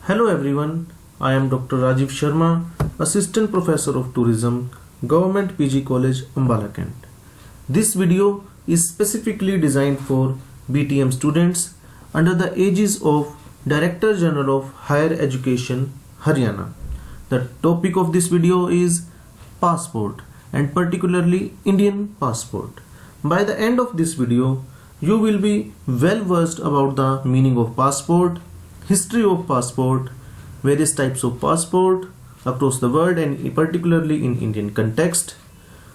Hello everyone, I am Dr. Rajiv Sharma, Assistant Professor of Tourism, Government PG College, Ambala Kent. This video is specifically designed for BTM students under the aegis of Director General of Higher Education, Haryana. The topic of this video is passport and particularly Indian passport. By the end of this video, you will be well versed about the meaning of passport, history of passport, various types of passport across the world and particularly in Indian context.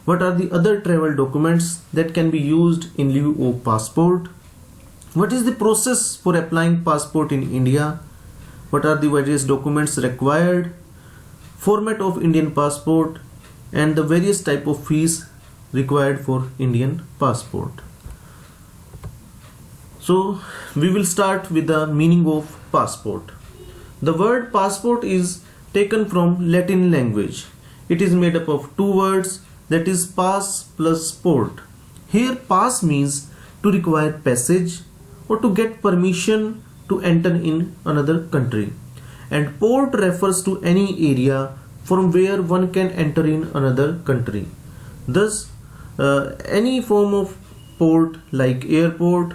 What are the other travel documents that can be used in lieu of passport? What is the process for applying passport in India? What are the various documents required? Format of Indian passport and the various type of fees required for Indian passport. So we will start with the meaning of passport. The word passport is taken from Latin language. It is made up of two words, that is pass plus port. Here pass means to require passage or to get permission to enter in another country, and port refers to any area from where one can enter in another country. Thus any form of port like airport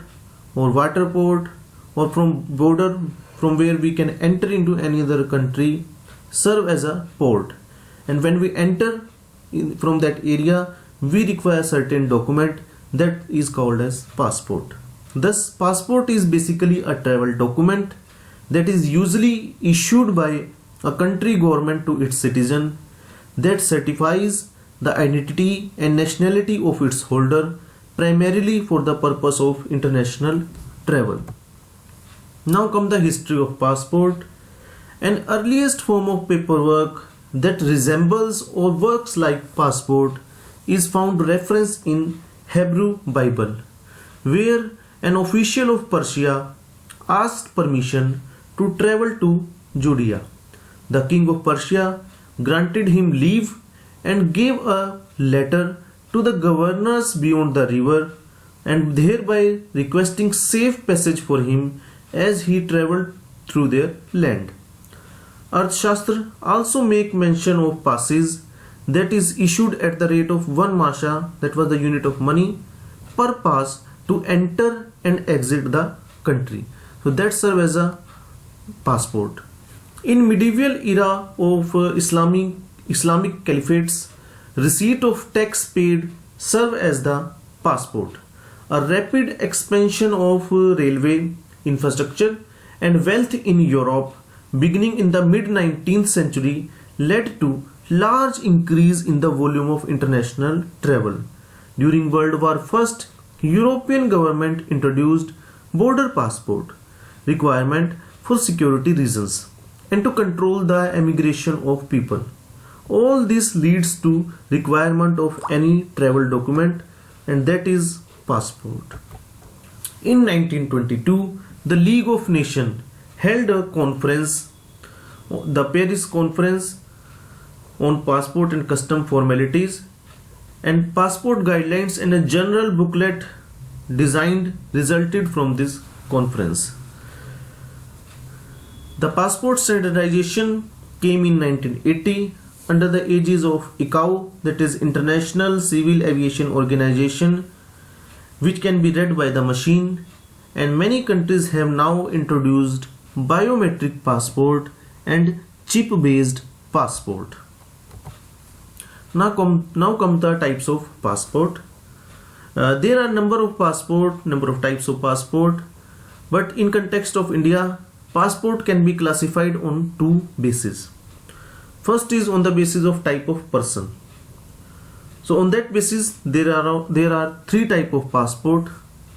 or water port or from border from where we can enter into any other country serve as a port, and when we enter from that area we require certain document that is called as passport. Thus passport is basically a travel document that is usually issued by a country government to its citizen that certifies the identity and nationality of its holder primarily for the purpose of international travel. Now come the history of passport. An earliest form of paperwork that resembles or works like passport is found reference in Hebrew Bible, where an official of Persia asked permission to travel to Judea. The king of Persia granted him leave and gave a letter to the governors beyond the river, and thereby requesting safe passage for him as he travelled through their land. Arthashastra also make mention of passes that is issued at the rate of 1 masha, that was the unit of money, per pass to enter and exit the country. So that serve as a passport. In medieval era of Islamic caliphates, receipt of tax paid serve as the passport. A rapid expansion of railway infrastructure and wealth in Europe beginning in the mid-19th century led to large increase in the volume of international travel. During World War I, European government introduced border passport requirement for security reasons and to control the emigration of people. All this leads to requirement of any travel document, and that is passport. In 1922, the League of Nations held a conference, the Paris Conference on passport and custom formalities, and passport guidelines and a general booklet designed resulted from this conference. The passport standardization came in 1980 under the aegis of ICAO, that is International Civil Aviation Organization, which can be read by the machine, and many countries have now introduced biometric passport and chip based passport. Now come the types of passport. There are number of types of passport, but in context of India, passport can be classified on two bases. First is on the basis of type of person. So on that basis there are three type of passport.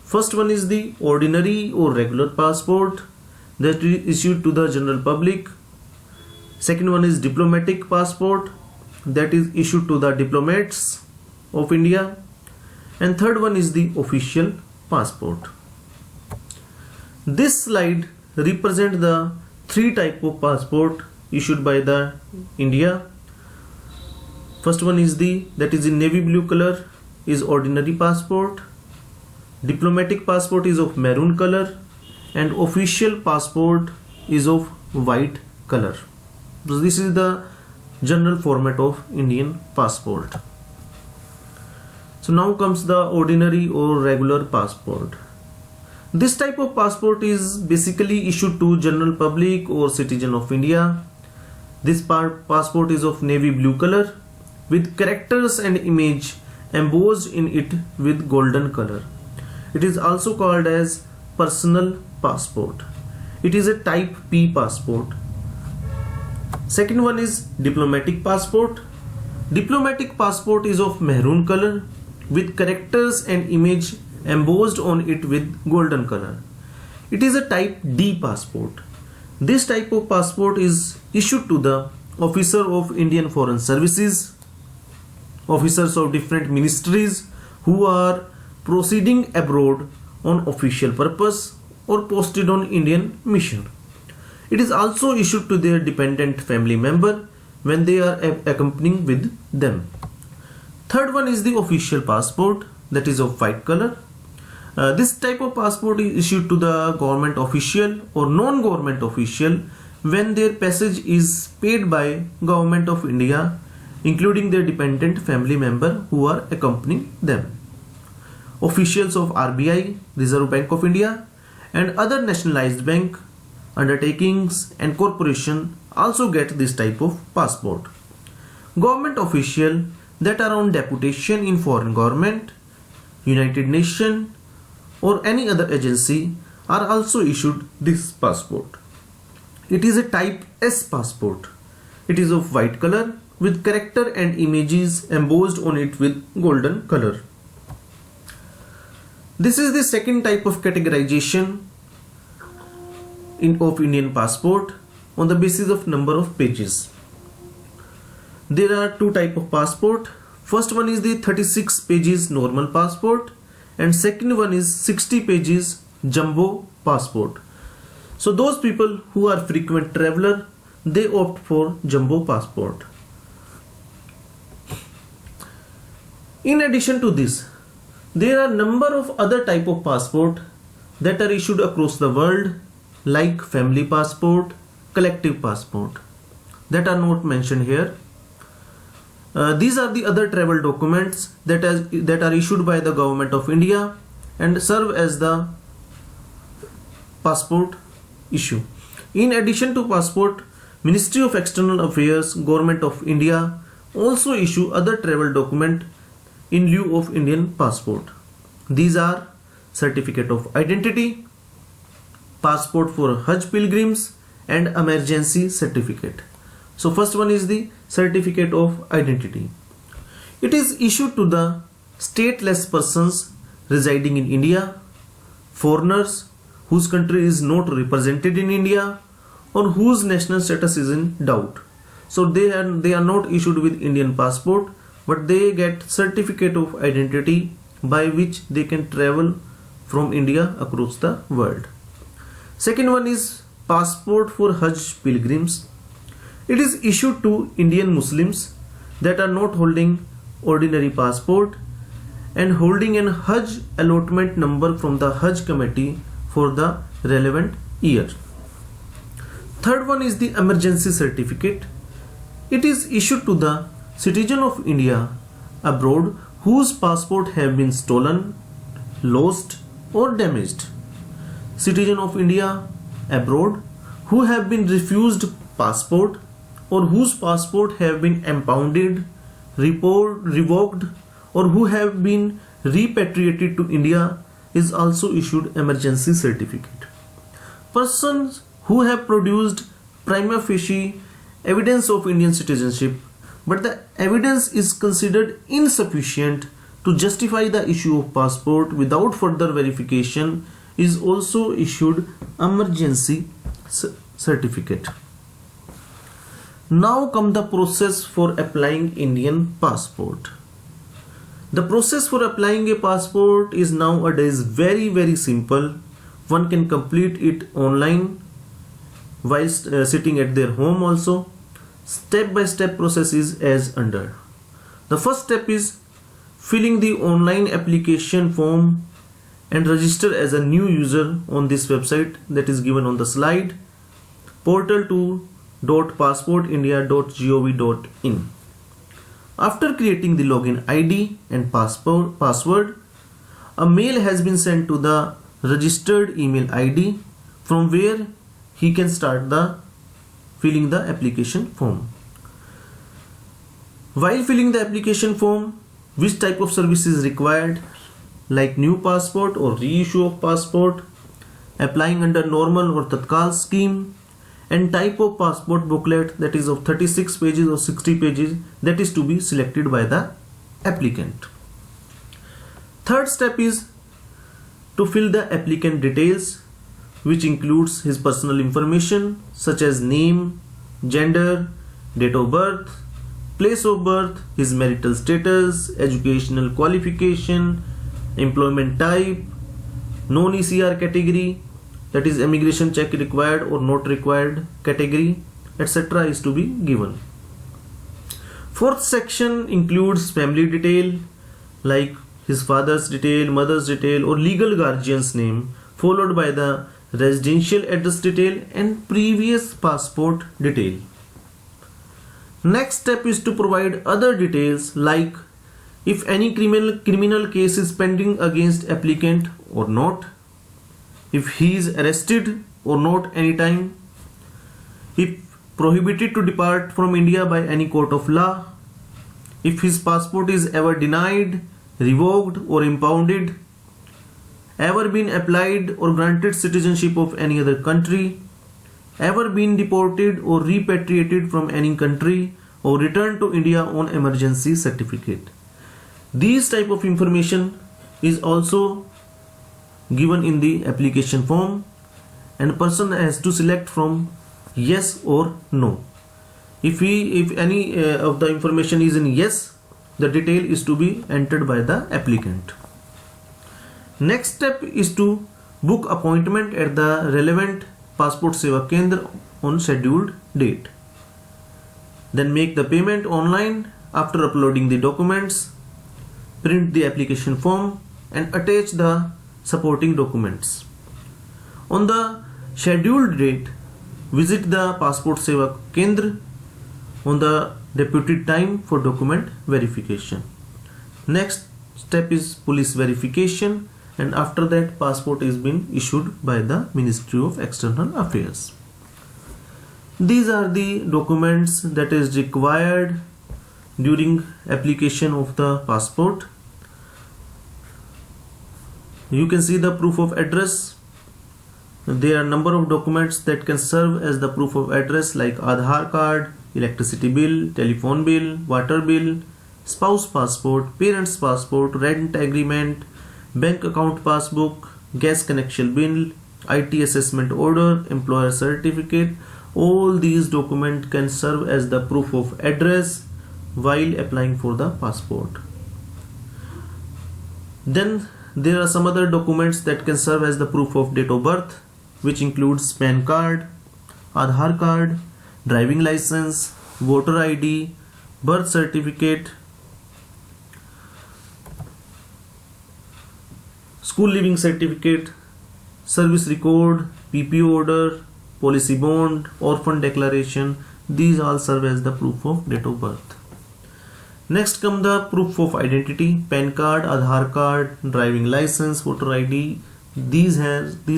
First one is the ordinary or regular passport that is issued to the general public. Second one is diplomatic passport that is issued to the diplomats of India. And third one is the official passport. This slide represents the three type of passport issued by the India. First one is that is in navy blue color is ordinary passport. Diplomatic passport is of maroon color, and official passport is of white color. So this is the general format of Indian passport. So now comes the ordinary or regular passport. This type of passport is basically issued to general public or citizen of India. This passport is of navy blue color with characters and image embossed in it with golden color. It is also called as personal passport. It is a type P passport. Second one is diplomatic passport. Diplomatic passport is of maroon color with characters and image embossed on it with golden color. It is a type D passport. This type of passport is issued to the officer of Indian Foreign Services, officers of different ministries who are proceeding abroad on official purpose or posted on Indian mission. It is also issued to their dependent family member when they are accompanying with them. Third one is the official passport, that is of white color. This type of passport is issued to the government official or non-government official when their passage is paid by Government of India, including their dependent family member who are accompanying them. Officials of RBI, Reserve Bank of India, and other nationalized bank, undertakings and corporation also get this type of passport. Government official that are on deputation in foreign government, United Nations, or any other agency are also issued this passport. It is a type S passport. It is of white color with character and images embossed on it with golden color. This is the second type of categorization of Indian passport on the basis of number of pages. There are two types of passport. First one is the 36 pages normal passport and second one is 60 pages jumbo passport. So those people who are frequent traveler, they opt for jumbo passport. In addition to this, there are number of other type of passport that are issued across the world, like family passport, collective passport, that are not mentioned here. These are the other travel documents that are issued by the Government of India and serve as the passport issue. In addition to passport, Ministry of External Affairs, Government of India also issue other travel document in lieu of Indian passport. These are certificate of identity, passport for Hajj pilgrims, and emergency certificate. So first one is the certificate of identity. It is issued to the stateless persons residing in India, foreigners whose country is not represented in India, or whose national status is in doubt. So they are not issued with Indian passport, but they get certificate of identity by which they can travel from India across the world. Second one is passport for Hajj pilgrims. It is issued to Indian Muslims that are not holding ordinary passport and holding an Hajj allotment number from the Hajj committee for the relevant year. Third one is the emergency certificate. It is issued to the citizen of India abroad whose passport have been stolen, lost or damaged. Citizen of India abroad who have been refused passport or whose passport have been impounded, revoked, or who have been repatriated to India is also issued emergency certificate. Persons who have produced prima facie evidence of Indian citizenship, but the evidence is considered insufficient to justify the issue of passport without further verification, is also issued emergency certificate. Now come the process for applying Indian passport. The process for applying a passport is nowadays very simple. One can complete it online while sitting at their home also. Step by step process is as under. The first step is filling the online application form and register as a new user on this website that is given on the slide. portal2.passportindia.gov.in. After creating the login ID and password, a mail has been sent to the registered email ID from where he can start filling the application form. While filling the application form, which type of service is required, like new passport or reissue of passport, applying under normal or Tatkal scheme, and type of passport booklet, that is of 36 pages or 60 pages, that is to be selected by the applicant. Third step is to fill the applicant details, which includes his personal information such as name, gender, date of birth, place of birth, his marital status, educational qualification, employment type, non-ECR category, that is immigration check required or not required category, etc. is to be given. Fourth section includes family detail like his father's detail, mother's detail or legal guardian's name, followed by the residential address detail and previous passport detail. Next step is to provide other details like if any criminal case is pending against applicant or not, if he is arrested or not anytime, if prohibited to depart from India by any court of law, if his passport is ever denied, revoked or impounded, ever been applied or granted citizenship of any other country, ever been deported or repatriated from any country or returned to India on emergency certificate. These type of information is also given in the application form and person has to select from yes or no. If any of the information is in yes, the detail is to be entered by the applicant. Next step is to book appointment at the relevant Passport Seva Kendra on scheduled date. Then make the payment online after uploading the documents, print the application form and attach the supporting documents. On the scheduled date, visit the Passport Seva Kendra on the deputed time for document verification. Next step is police verification, and after that passport is been issued by the Ministry of External Affairs. These are the documents that is required during application of the passport. You can see the proof of address. There are number of documents that can serve as the proof of address like Aadhaar card, electricity bill, telephone bill, water bill, spouse passport, parents passport, rent agreement, bank account passbook, gas connection bill, IT assessment order, employer certificate. All these documents can serve as the proof of address while applying for the passport. Then there are some other documents that can serve as the proof of date of birth, which includes PAN card, Aadhaar card, driving license, voter ID, birth certificate, school leaving certificate, service record, PPO order, policy bond, orphan declaration. These all serve as the proof of date of birth. Next come the proof of identity, PAN card, Aadhaar card, driving license, voter ID. These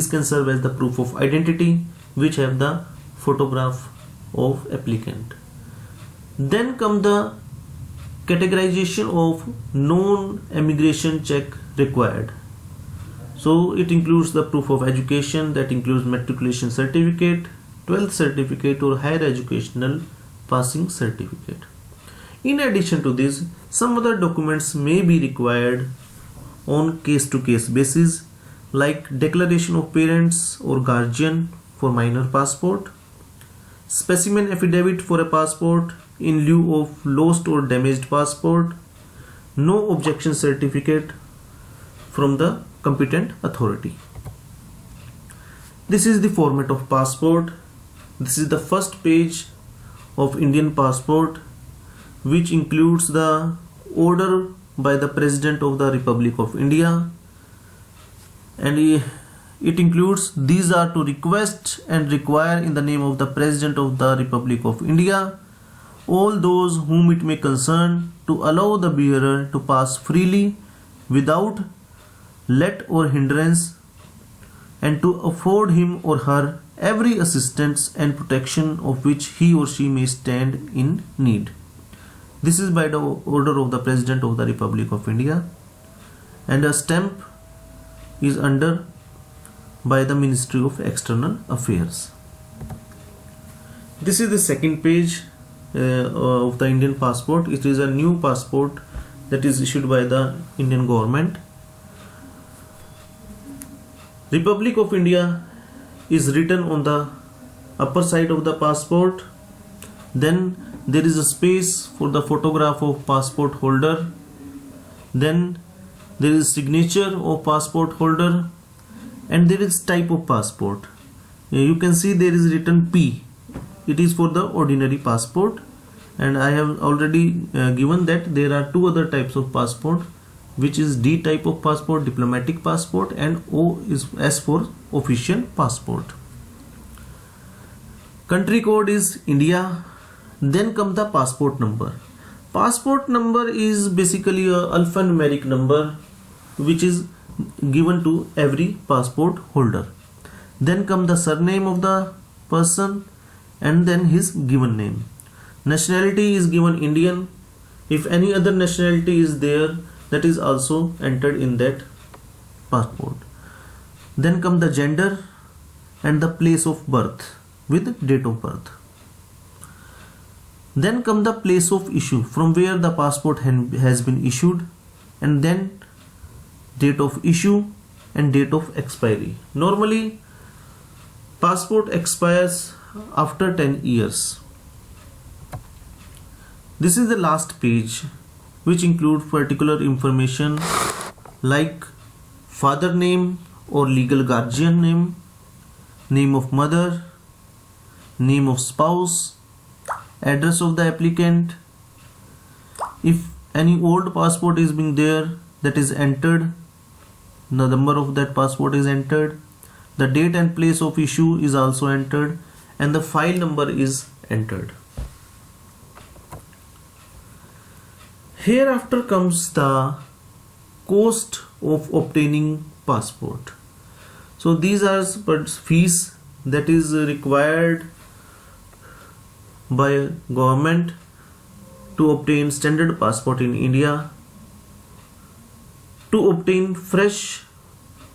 can serve as the proof of identity which have the photograph of applicant. Then come the categorization of non-immigration check required. So it includes the proof of education, that includes matriculation certificate, 12th certificate or higher educational passing certificate. In addition to this, some other documents may be required on case-to-case basis, like declaration of parents or guardian for minor passport, specimen affidavit for a passport in lieu of lost or damaged passport, no objection certificate from the competent authority. This is the format of passport. This is the first page of Indian passport, which includes the order by the President of the Republic of India, and it includes these are to request and require in the name of the President of the Republic of India all those whom it may concern to allow the bearer to pass freely without let or hindrance, and to afford him or her every assistance and protection of which he or she may stand in need. This is by the order of the President of the Republic of India, and a stamp is under by the Ministry of External Affairs. This is the second page of the Indian passport. It is a new passport that is issued by the Indian government. Republic of India is written on the upper side of the passport. Then there is a space for the photograph of passport holder. Then there is signature of passport holder, and there is type of passport. You can see there is written P. It is for the ordinary passport, and I have already given that there are two other types of passport, which is D type of passport, diplomatic passport, and O is S for official passport. Country code is India. Then come the passport number. Passport number is basically a alphanumeric number which is given to every passport holder. Then come the surname of the person and then his given name. Nationality is given Indian. If any other nationality is there, that is also entered in that passport. Then come the gender and the place of birth with date of birth. Then come the place of issue, from where the passport has been issued, and then date of issue and date of expiry. Normally passport expires after 10 years. This is the last page, which includes particular information like father name or legal guardian name, name of mother, name of spouse, address of the applicant. If any old passport is being there, that is entered, the number of that passport is entered, the date and place of issue is also entered, and the file number is entered. Hereafter comes the cost of obtaining passport. So these are fees that is required by government to obtain standard passport in India. To obtain fresh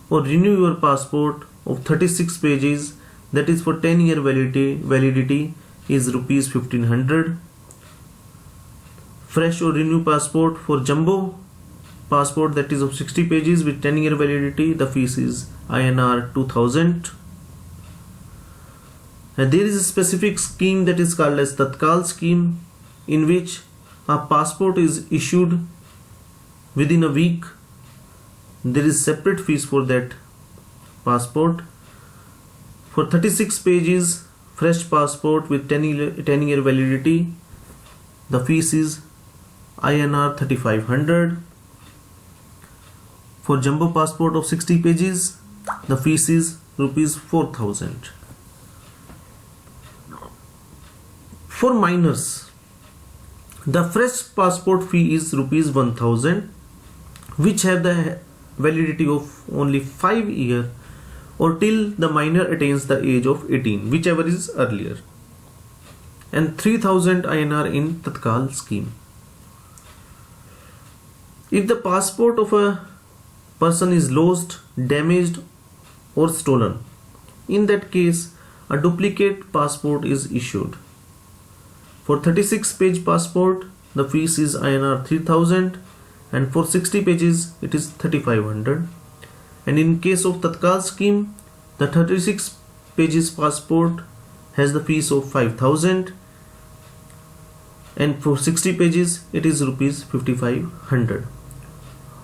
or renew your passport of 36 pages, that is for 10-year validity is rupees 1500. Fresh or renew passport for jumbo passport, that is of 60 pages with 10-year validity, the fees is INR 2000. And there is a specific scheme that is called as Tatkal scheme, in which a passport is issued within a week. There is separate fees for that passport. For 36 pages fresh passport with 10-year validity, the fees is INR 3500. For jumbo passport of 60 pages, the fees is rupees 4000. For minors, the fresh passport fee is rupees 1000, which have the validity of only 5 years or till the minor attains the age of 18, whichever is earlier, and 3000 INR in Tatkal scheme. If the passport of a person is lost, damaged or stolen, in that case a duplicate passport is issued. For 36 page passport, the fees is INR 3000, and for 60 pages it is 3500. And in case of Tatkal scheme, the 36 pages passport has the fees of 5000, and for 60 pages it is rupees 5500.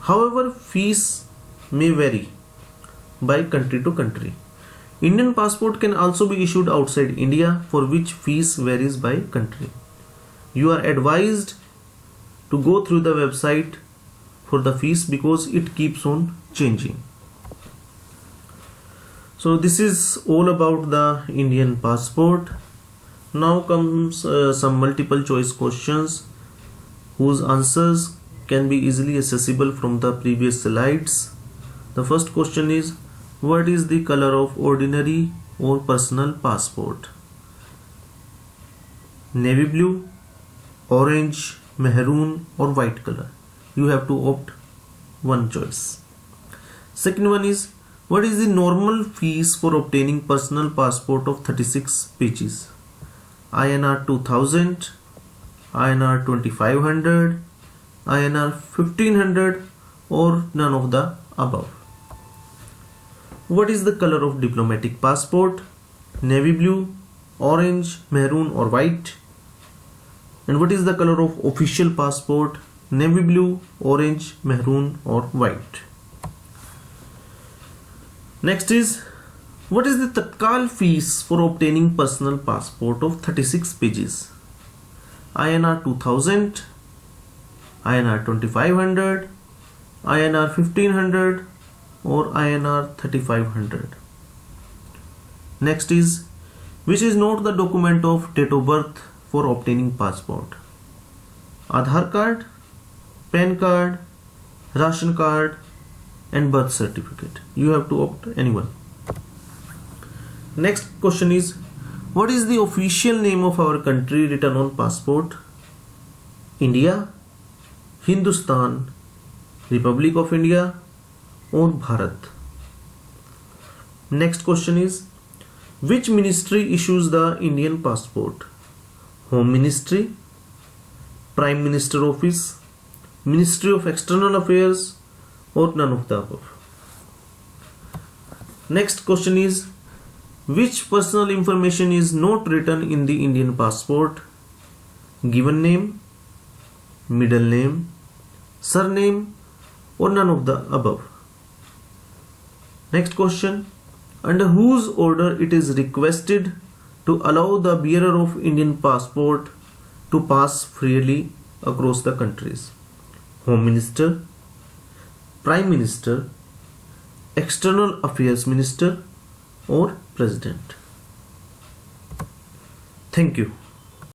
However, fees may vary by country to country. Indian passport can also be issued outside India, for which fees varies by country. You are advised to go through the website for the fees because it keeps on changing. So this is all about the Indian passport. Now comes some multiple choice questions whose answers can be easily accessible from the previous slides. The first question is, what is the color of ordinary or personal passport? Navy blue, orange, maroon or white color. You have to opt one choice. Second one is, what is the normal fees for obtaining personal passport of 36 pages? INR 2000, INR 2500, INR 1500 or none of the above. What is the color of diplomatic passport? Navy blue, orange, maroon or white? And what is the color of official passport? Navy blue, orange, maroon or white? Next is, what is the Tatkal fees for obtaining personal passport of 36 pages? INR 2000, INR 2500, INR 1500 or INR 3500? Next is, which is not the document of date of birth for obtaining passport? Aadhaar card, PAN card, ration card and birth certificate. You have to opt anyone. Next question is, what is the official name of our country written on passport? India, Hindustan, Republic of India or Bharat? Next question is, which ministry issues the Indian passport? Home Ministry, Prime Minister Office, Ministry of External Affairs or none of the above? Next question is, which personal information is not written in the Indian passport? Given name, middle name, surname or none of the above? Next question, under whose order it is requested to allow the bearer of Indian passport to pass freely across the countries? Home Minister, Prime Minister, External Affairs Minister or President? Thank you.